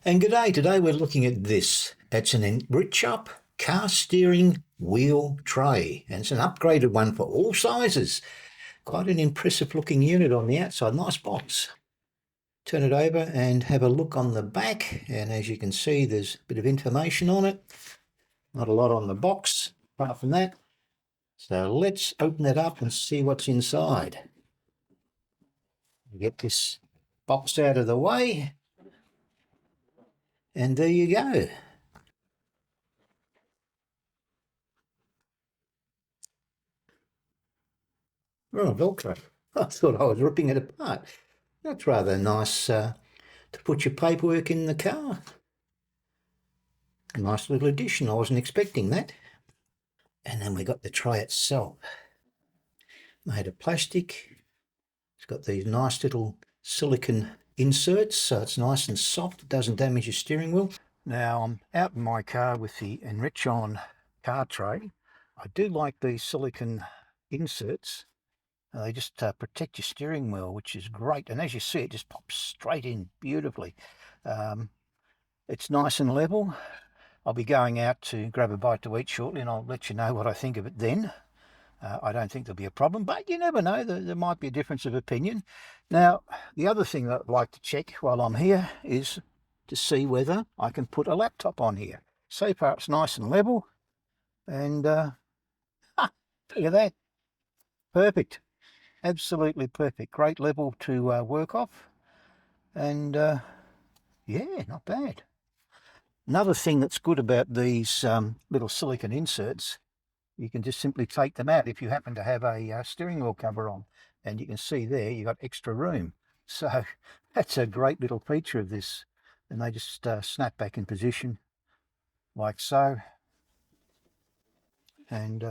And g'day, today we're looking at this. It's an Enrich car steering wheel tray, and it's an upgraded one for all sizes. Quite an impressive looking unit on the outside, nice box. Turn it over and have a look on the back, and as you can see there's a bit of information on it. Not a lot on the box apart from that. So let's open it up and see what's inside. Get this box out of the way. And there you go. Oh, Velcro. I thought I was ripping it apart. That's rather nice to put your paperwork in the car. A nice little addition. I wasn't expecting that. And then we got the tray itself. Made of plastic. It's got these nice little silicone inserts, so it's nice and soft. It doesn't damage your steering wheel. Now I'm out in my car with the Enrich car tray. I do like these silicone inserts. They just protect your steering wheel, which is great. And as you see, it just pops straight in beautifully. It's nice and level. I'll be going out to grab a bite to eat shortly, and I'll let you know what I think of it then. I don't think there'll be a problem, but you never know. There might be a difference of opinion. Now, the other thing that I'd like to check while I'm here is to see whether I can put a laptop on here. So far, it's nice and level. And look at that. Perfect. Absolutely perfect. Great level to work off. And yeah, not bad. Another thing that's good about these little silicone inserts, you can just simply take them out if you happen to have a steering wheel cover on. And you can see there you've got extra room. So that's a great little feature of this. And they just snap back in position like so. And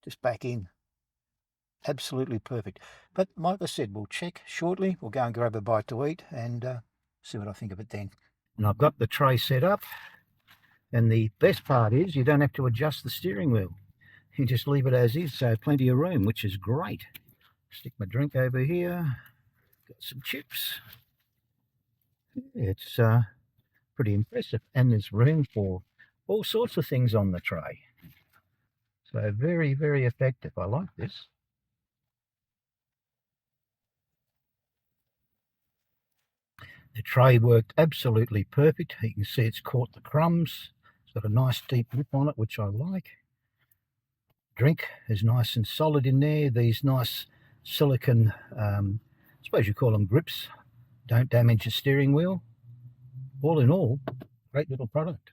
just back in. Absolutely perfect. But like I said, we'll check shortly. We'll go and grab a bite to eat and see what I think of it then. And I've got the tray set up. And the best part is you don't have to adjust the steering wheel. You just leave it as is, so plenty of room, which is great. Stick my drink over here. Got some chips. It's pretty impressive. And there's room for all sorts of things on the tray. So very, very effective. I like this. The tray worked absolutely perfect. You can see it's caught the crumbs. It's got a nice deep lip on it, which I like. Drink is nice and solid in there. These nice silicone, I suppose you call them grips, don't damage the steering wheel. All in all, great little product.